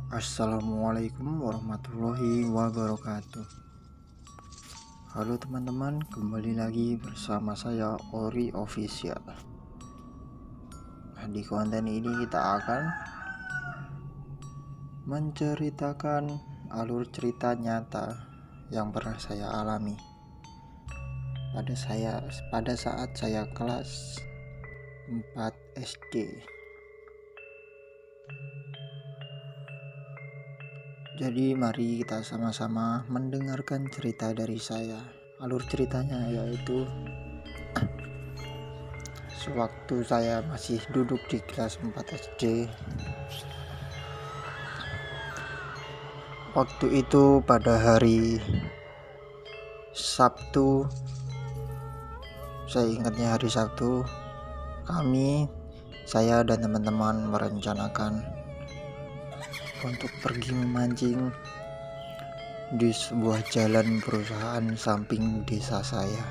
Assalamualaikum warahmatullahi wabarakatuh. Halo teman-teman, kembali lagi bersama saya Ori Official. Di konten ini kita akan menceritakan alur cerita nyata yang pernah saya alami pada saat saya kelas 4 SD. Jadi mari kita sama-sama mendengarkan cerita dari saya. Alur ceritanya yaitu sewaktu saya masih duduk di kelas 4 SD. Waktu itu pada hari Sabtu, saya ingatnya hari Sabtu, saya dan teman-teman merencanakan untuk pergi memancing di sebuah jalan perusahaan samping desa saya.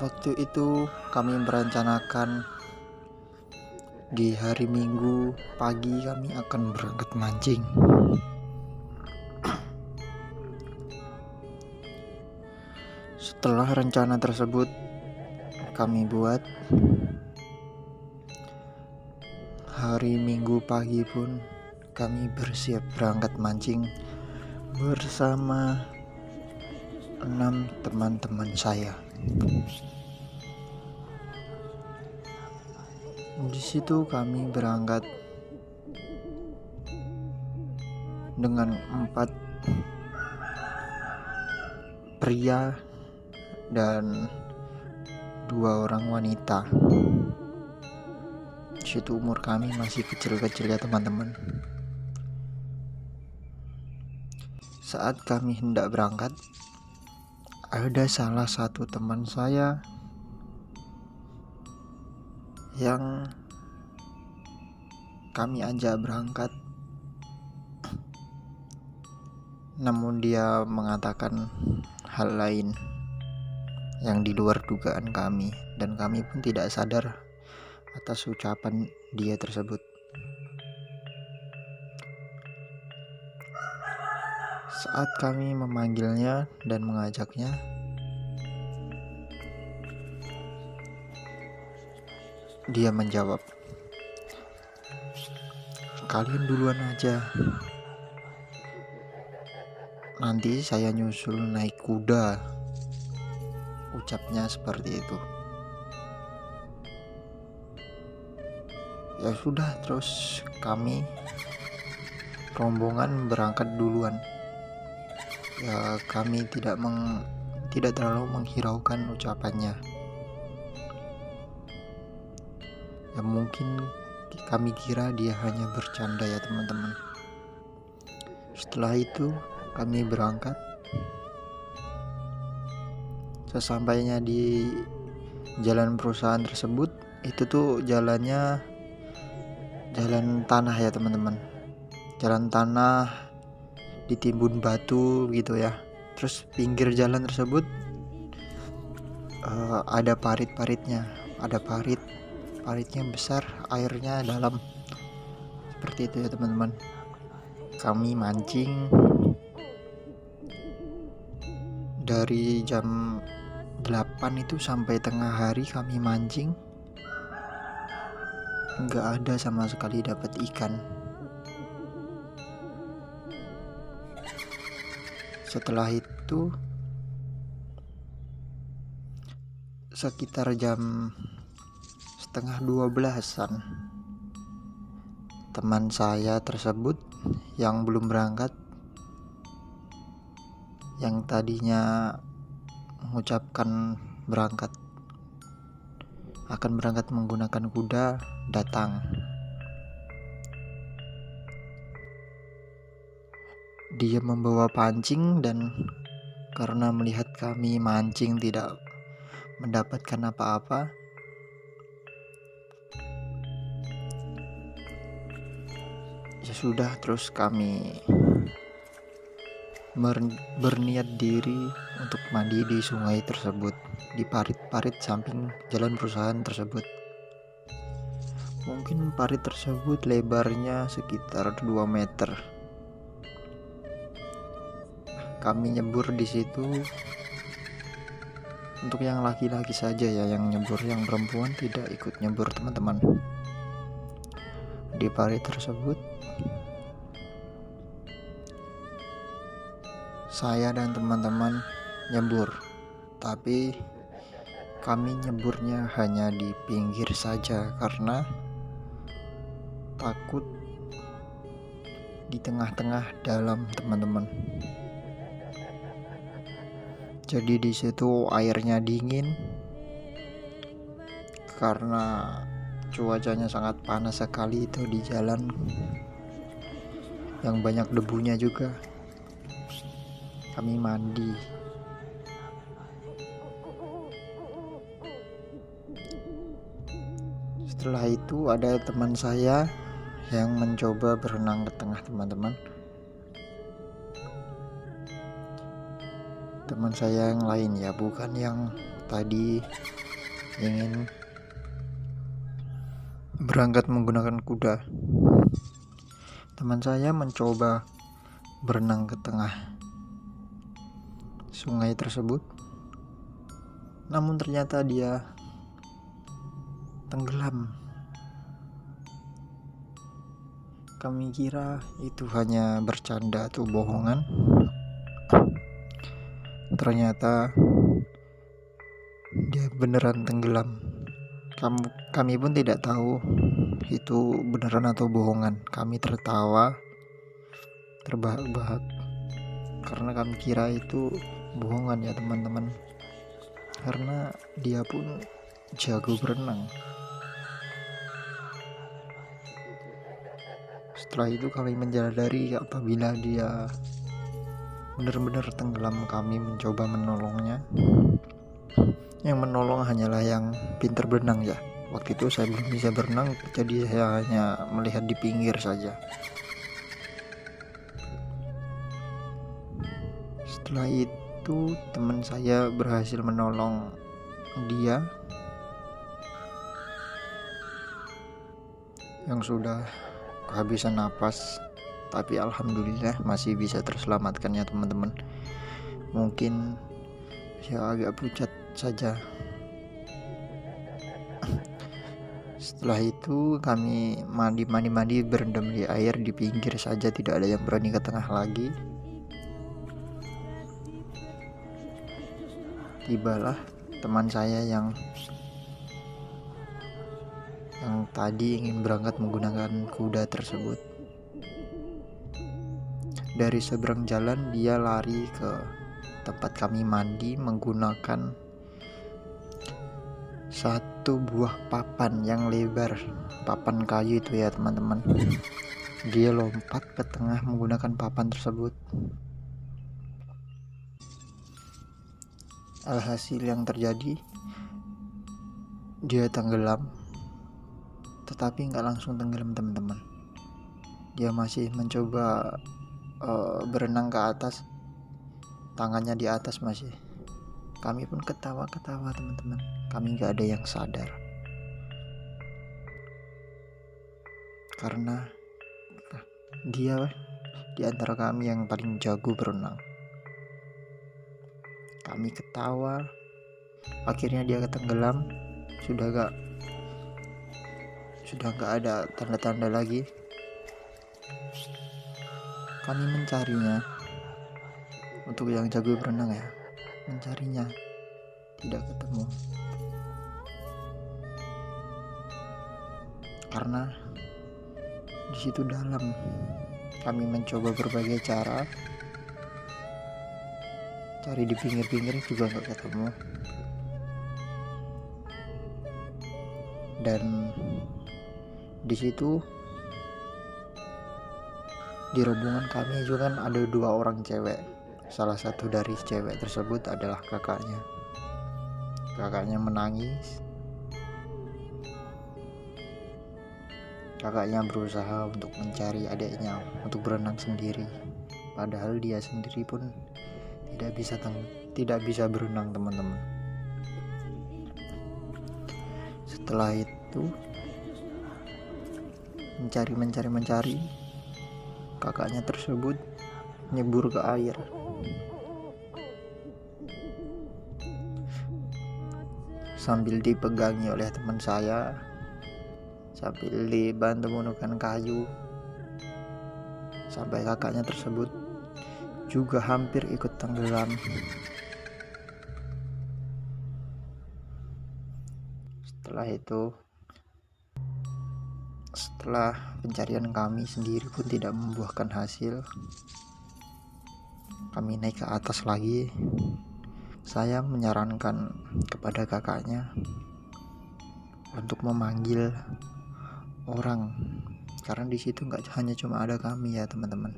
Waktu itu kami merencanakan di hari Minggu pagi kami akan berangkat mancing. Setelah rencana tersebut kami buat, hari Minggu pagi pun kami bersiap berangkat mancing bersama 6 teman-teman saya. Di situ kami berangkat dengan 4 pria dan 2 orang wanita. Di situ umur kami masih kecil-kecil ya teman-teman. Saat kami hendak berangkat, ada salah satu teman saya yang kami ajak berangkat, namun dia mengatakan hal lain yang di luar dugaan kami, dan kami pun tidak sadar atas ucapan dia tersebut. Saat kami memanggilnya dan mengajaknya, dia menjawab, "Kalian duluan aja, nanti saya nyusul naik kuda." Ucapnya seperti itu. Ya sudah, terus kami rombongan berangkat duluan. Ya kami tidak terlalu menghiraukan ucapannya. Ya mungkin kami kira dia hanya bercanda ya teman-teman. Setelah itu kami berangkat. Sesampainya di jalan perusahaan tersebut, itu tuh jalannya jalan tanah ya teman-teman. Jalan tanah ditimbun batu gitu ya. Terus pinggir jalan tersebut ada parit-paritnya. Ada paritnya besar, airnya dalam. Seperti itu ya teman-teman. Kami mancing dari jam 8 itu sampai tengah hari kami mancing, nggak ada sama sekali dapat ikan. Setelah itu sekitar jam setengah 12-an, teman saya tersebut yang belum berangkat, yang tadinya mengucapkan akan berangkat menggunakan kuda, datang. Dia membawa pancing, dan karena melihat kami mancing tidak mendapatkan apa-apa, ya sudah, terus kami berniat diri untuk mandi di sungai tersebut, di parit-parit samping jalan perusahaan tersebut. Mungkin parit tersebut lebarnya sekitar 2 meter. Kami nyebur di situ. Untuk yang laki-laki saja ya yang nyebur, yang perempuan tidak ikut nyebur teman-teman. Di parit tersebut saya dan teman-teman nyebur, tapi kami nyeburnya hanya di pinggir saja karena takut di tengah-tengah dalam teman-teman. Jadi di situ airnya dingin karena cuacanya sangat panas sekali itu di jalan yang banyak debunya juga. Kami mandi. Setelah itu ada teman saya yang mencoba berenang ke tengah teman-teman. Teman saya yang lain ya, bukan yang tadi ingin berangkat menggunakan kuda. Teman saya mencoba berenang ke tengah sungai tersebut, namun ternyata dia tenggelam. Kami kira itu hanya bercanda atau bohongan. Ternyata dia beneran tenggelam. Kami pun tidak tahu itu beneran atau bohongan. Kami tertawa terbahak-bahak karena kami kira itu bohongan ya teman-teman, karena dia pun jago berenang. Setelah itu kami menyadari apabila dia benar-benar tenggelam, kami mencoba menolongnya. Yang menolong hanyalah yang pintar berenang ya. Waktu itu saya belum bisa berenang, jadi saya hanya melihat di pinggir saja. Setelah itu teman saya berhasil menolong dia yang sudah kehabisan napas, tapi alhamdulillah masih bisa terselamatkan ya teman-teman. Mungkin saya agak pucat saja. Setelah itu kami mandi berendam di air di pinggir saja, tidak ada yang berani ke tengah lagi. Tibalah teman saya yang tadi ingin berangkat menggunakan kuda tersebut. Dari seberang jalan dia lari ke tempat kami mandi menggunakan satu buah papan yang lebar, papan kayu itu ya teman-teman. Dia lompat ke tengah menggunakan papan tersebut. Alhasil yang terjadi, dia tenggelam, tetapi nggak langsung tenggelam teman-teman. Dia masih mencoba berenang ke atas, tangannya di atas masih. Kami pun ketawa-ketawa teman-teman. Kami nggak ada yang sadar karena dia di antara kami yang paling jago berenang. Kami ketawa, akhirnya dia tenggelam. Sudah gak ada tanda-tanda lagi. Kami mencarinya, untuk yang jago berenang ya, mencarinya tidak ketemu karena di situ dalam. Kami mencoba berbagai cara, cari di pinggir-pinggir juga nggak ketemu. Dan di situ di rombongan kami juga kan ada 2 orang cewek. Salah satu dari cewek tersebut adalah kakaknya. Kakaknya menangis. Kakaknya berusaha untuk mencari adiknya untuk berenang sendiri, padahal dia sendiri pun tidak bisa berenang teman-teman. Setelah itu mencari, kakaknya tersebut nyebur ke air. Sambil dipegangi oleh teman saya, sambil dibantu menggunakan kayu, sampai kakaknya tersebut juga hampir ikut tenggelam. Setelah pencarian kami sendiri pun tidak membuahkan hasil, kami naik ke atas lagi. Saya menyarankan kepada kakaknya untuk memanggil orang, karena di situ nggak hanya cuma ada kami ya teman-teman.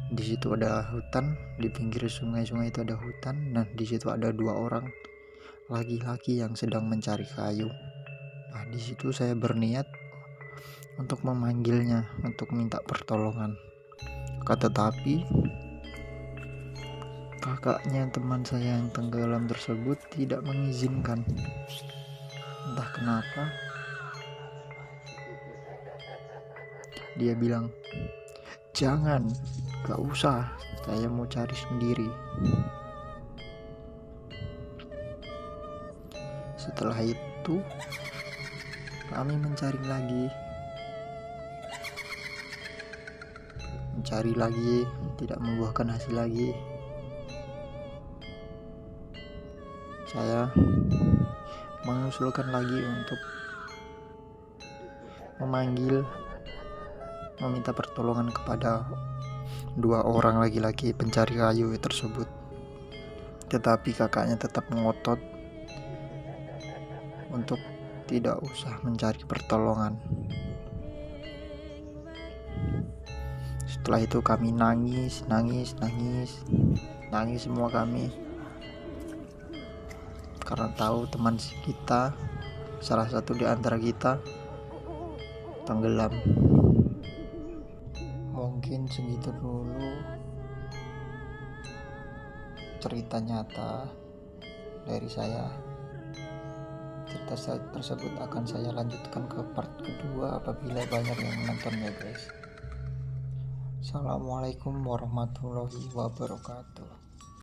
Di situ ada hutan, di pinggir sungai-sungai itu ada hutan. Nah, di situ ada 2 orang laki-laki yang sedang mencari kayu. Nah, di situ saya berniat untuk memanggilnya, untuk minta pertolongan. Tetapi kakaknya teman saya yang tenggelam tersebut tidak mengizinkan. Entah kenapa dia bilang, "Jangan, gak usah, saya mau cari sendiri." Setelah itu kami mencari lagi, tidak membuahkan hasil lagi. Saya mengusulkan lagi untuk meminta pertolongan kepada 2 orang laki-laki pencari kayu tersebut. Tetapi kakaknya tetap ngotot untuk tidak usah mencari pertolongan. Setelah itu kami nangis semua kami, karena tahu teman kita, salah satu di antara kita, tenggelam. Mungkin segitu dulu cerita nyata dari saya. Cerita tersebut akan saya lanjutkan ke part kedua apabila banyak yang menonton ya guys. Assalamualaikum warahmatullahi wabarakatuh.